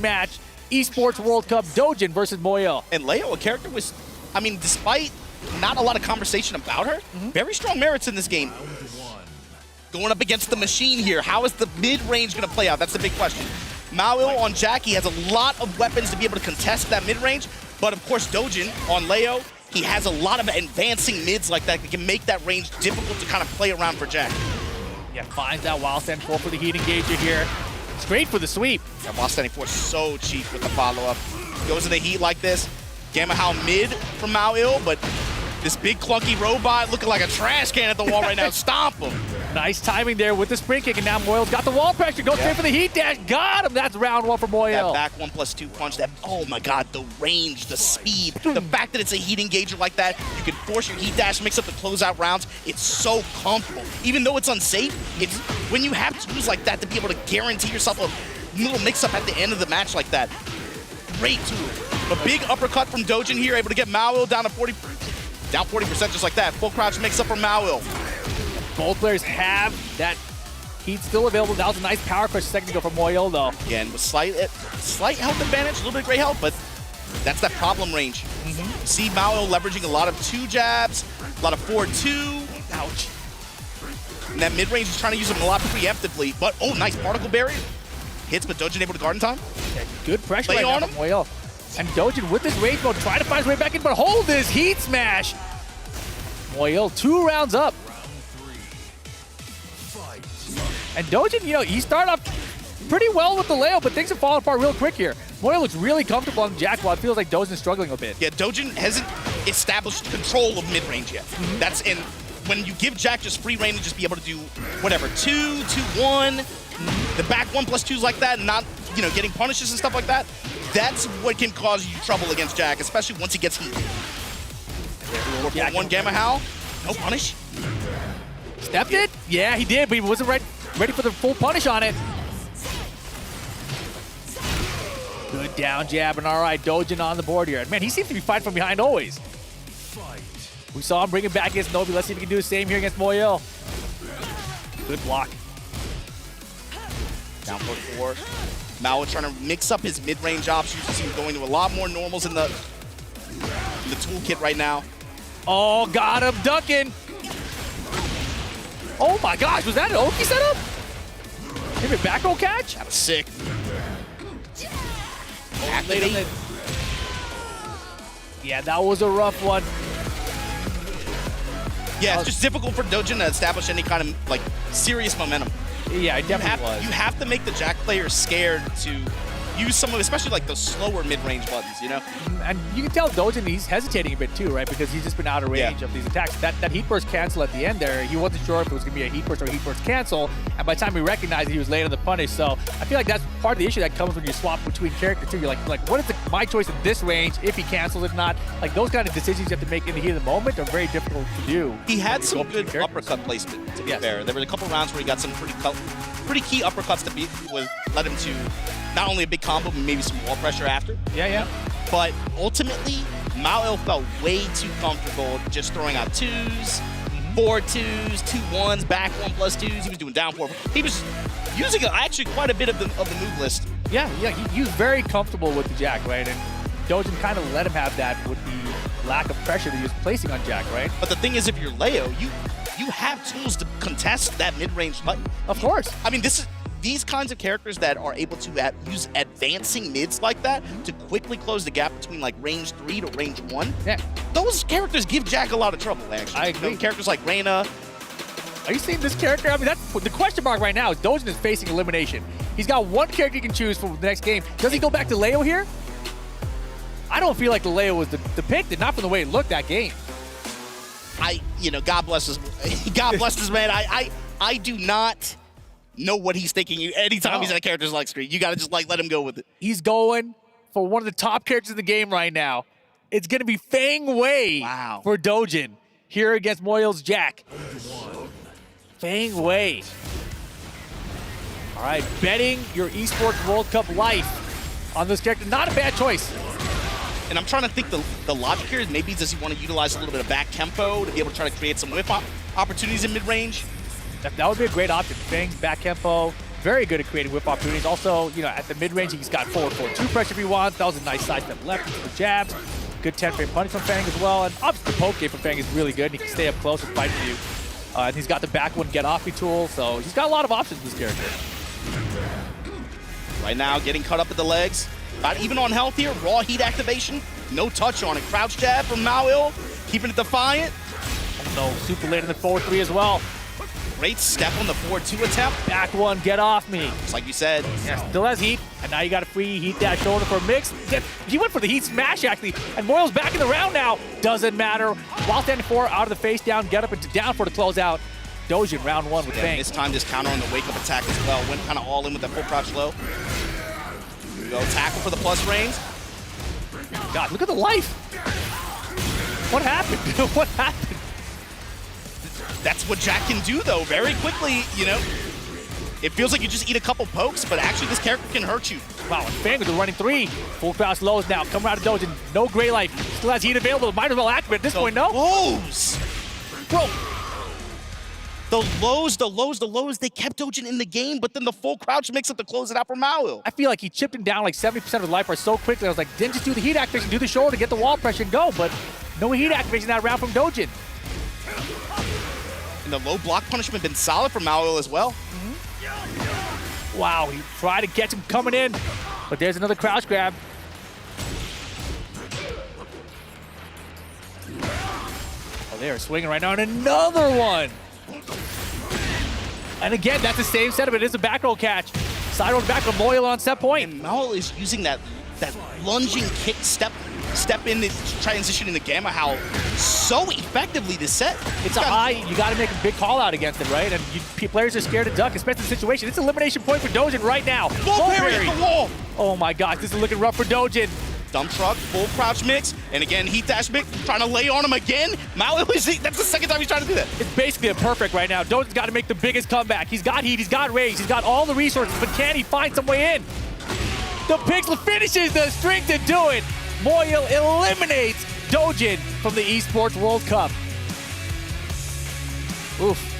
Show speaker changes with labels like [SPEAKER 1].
[SPEAKER 1] match, Esports World Cup, Doujin versus MEO-IL.
[SPEAKER 2] And Leo, a character was, I mean, despite not a lot of conversation about her, very strong merits in this game. Going up against the machine here, how is the mid-range going to play out? That's the big question. MEO-IL on Jackie has a lot of weapons to be able to contest that mid-range, but of course Doujin on Leo, he has a lot of advancing mids like that can make that range difficult to kind of play around for Jack.
[SPEAKER 1] Yeah, finds that while standing 4 for the heat engager here. It's great for the sweep.
[SPEAKER 2] Yeah, while standing 4 so cheap with the follow-up. Goes in the heat like this. Gamma How mid from MEO-IL, but this big clunky robot looking like a trash can at the wall right now. Stomp him.
[SPEAKER 1] Nice timing there with the sprint kick, and now MEO-IL's got the wall pressure. Goes straight for the heat dash. Got him. That's round 1 for MEO-IL.
[SPEAKER 2] That back 1+2 punch, that, oh my God, the range, the speed, the fact that it's a heat engager like that, you can force your heat dash, mix up the closeout rounds. It's so comfortable. Even though it's unsafe, it's when you have tools like that to be able to guarantee yourself a little mix-up at the end of the match like that. Great tool. A big uppercut from Doujin here, able to get MEO-IL down to 40% just like that. Full crouch mix up from MEO-IL.
[SPEAKER 1] Both players have that heat still available. That was a nice power crush a second ago from MEO-IL though.
[SPEAKER 2] Yeah, and with slight health advantage, a little bit of great health, but that's that problem range. See MEO-IL leveraging a lot of 2 jabs, a lot of 4-2. Ouch. And that mid-range is trying to use them a lot preemptively, but oh, nice particle barrier. Hits, but Doujin able to guard in time.
[SPEAKER 1] Yeah, good pressure
[SPEAKER 2] Lay
[SPEAKER 1] right
[SPEAKER 2] on
[SPEAKER 1] now
[SPEAKER 2] him.
[SPEAKER 1] from MEO-IL. And Doujin with his rage mode, trying to find his way back in, but hold this heat smash. MEO-IL 2 rounds up. And Doujin, you know, he started off pretty well with the layout, but things have fallen apart real quick here. MEO-IL looks really comfortable on Jack, while it feels like Doujin's struggling a bit.
[SPEAKER 2] Yeah, Doujin hasn't established control of mid-range yet. That's in when you give Jack just free reign to just be able to do whatever, 2, 2-1, the back 1+2s like that, and not, you know, getting punishes and stuff like that. That's what can cause you trouble against Jack, especially once he gets heat.
[SPEAKER 1] Yeah,
[SPEAKER 2] 1 Gamma How, no punish.
[SPEAKER 1] Stepped it? Yeah, he did, but he wasn't ready for the full punish on it. Good down jab, and all right, Doujin on the board here. Man, he seems to be fighting from behind always. We saw him bring it back against Nobi. Let's see if he can do the same here against MEO-IL. Good block.
[SPEAKER 2] Down for 4. MEO-IL trying to mix up his mid-range options. You see him going to a lot more normals in the toolkit right now.
[SPEAKER 1] Oh, got him ducking. Oh my gosh, was that an Oki setup? Maybe a back roll catch?
[SPEAKER 2] That was sick.
[SPEAKER 1] Yeah, that was a rough one.
[SPEAKER 2] Yeah, it's just difficult for Doujin to establish any kind of like serious momentum.
[SPEAKER 1] Yeah, it definitely was.
[SPEAKER 2] You have to make the Jack players scared to use some of, especially like those slower mid-range buttons, you know?
[SPEAKER 1] And you can tell Doujin, he's hesitating a bit too, right? Because he's just been out of range of these attacks. That heat burst cancel at the end there, he wasn't sure if it was going to be a heat burst or a heat burst cancel. And by the time he recognized it, he was late on the punish. So I feel like that's part of the issue that comes when you swap between characters too. You're like what is my choice in this range, if he cancels it or not? Like those kind of decisions you have to make in the heat of the moment are very difficult to do.
[SPEAKER 2] He had some good uppercut placement, to be fair. There were a couple rounds where he got some pretty key uppercuts that led him to not only a big combo, but maybe some wall pressure after.
[SPEAKER 1] Yeah.
[SPEAKER 2] But ultimately, MEO-IL felt way too comfortable just throwing out 2s, 4-2s, 2-1s, back 1+2s. He was doing down 4. He was using actually quite a bit of the move list.
[SPEAKER 1] Yeah, he was very comfortable with the Jack, right? And Doujin kind of let him have that with the lack of pressure that he was placing on Jack, right?
[SPEAKER 2] But the thing is, if you're Leo, you have tools to contest that mid-range button.
[SPEAKER 1] Of course.
[SPEAKER 2] I mean, these kinds of characters that are able to use advancing mids like that to quickly close the gap between like range 3 to range 1.
[SPEAKER 1] Yeah.
[SPEAKER 2] Those characters give Jack a lot of trouble, actually.
[SPEAKER 1] I agree.
[SPEAKER 2] You know, characters like Reyna.
[SPEAKER 1] Are you seeing this character? I mean, that's the question mark right now. Doujin is facing elimination. He's got one character he can choose for the next game. Does he go back to Leo here? I don't feel like the Leo was the pick, not from the way it looked that game.
[SPEAKER 2] God bless his, God bless this man. I do not know what he's thinking anytime he's in a character's like screen. You got to just like let him go with it.
[SPEAKER 1] He's going for one of the top characters in the game right now. It's going to be Feng Wei for Doujin here against MEO-IL's Jack. Feng Wei. All right, betting your Esports World Cup life on this character. Not a bad choice.
[SPEAKER 2] And I'm trying to think the logic here is maybe does he want to utilize a little bit of back tempo to be able to try to create some whip opportunities in mid-range?
[SPEAKER 1] That would be a great option. Feng's back tempo, Very good at creating whip opportunities. Also, you know, at the mid-range, he's got forward 4-2 pressure if he wants. That was a nice side step left into the jabs. Good 10-frame punch from Fang as well. And obviously the poke game from Fang is really good. He can stay up close and fight for you. And he's got the back one get-offy tool, so he's got a lot of options with this character.
[SPEAKER 2] Right now, getting cut up at the legs. Not even on health here. Raw heat activation. No touch on it. Crouch jab from MEO-IL. Keeping it defiant.
[SPEAKER 1] Oh no, super late in the forward 3 as well.
[SPEAKER 2] Great step on the forward 2 attempt.
[SPEAKER 1] Back one, get off me.
[SPEAKER 2] Just like you said.
[SPEAKER 1] Yeah, still has heat, and now you got a free heat dash shoulder for a mix. He went for the heat smash, actually, and MEO-IL's back in the round now. Doesn't matter. While standing 4, out of the face down, get up into down for the closeout. Doujin, round 1 with Fang.
[SPEAKER 2] This time, just counter on the wake-up attack as well. Went kind of all in with that full crouch low. Here we go, tackle for the plus range.
[SPEAKER 1] God, look at the life. What happened? What happened?
[SPEAKER 2] That's what Jack can do, though, very quickly, you know. It feels like you just eat a couple pokes, but actually this character can hurt you.
[SPEAKER 1] Wow, and Fang with the running 3. Full crouch lows now. Coming out of Doujin. No gray life. Still has heat available. Might as well activate at this point, no?
[SPEAKER 2] Lows! Bro, the lows, they kept Doujin in the game, but then the full crouch mix up to close it out for MEO-IL.
[SPEAKER 1] I feel like he chipped him down like 70% of his life bar so quickly. I was like, didn't just do the heat activation, do the shoulder, get the wall pressure and go, but no heat activation that round from Doujin.
[SPEAKER 2] And the low block punishment been solid for MEO-IL as well.
[SPEAKER 1] Wow, he tried to catch him coming in, but there's another crouch grab. Oh, they are swinging right now, and another one. And again, that's the same setup. It is a back roll catch. Side roll back from MEO-IL on set point.
[SPEAKER 2] And MEO-IL is using that lunging kick step in the transition in the Gamma Howl so effectively this set.
[SPEAKER 1] It's a high, you got to make a big call out against it, right? And players are scared to duck, especially in the situation. It's elimination point for Doujin right now.
[SPEAKER 2] Full parry at the wall.
[SPEAKER 1] Oh my gosh, this is looking rough for Doujin.
[SPEAKER 2] Dump truck, full crouch mix, and again, heat dash mix, trying to lay on him again. MEO-IL, that's the second time he's trying to do that.
[SPEAKER 1] It's basically a perfect right now. Doujin's got to make the biggest comeback. He's got heat, he's got rage, he's got all the resources, but can he find some way in? The Pixel finishes the string to do it. MEO-IL eliminates Doujin from the Esports World Cup. Oof.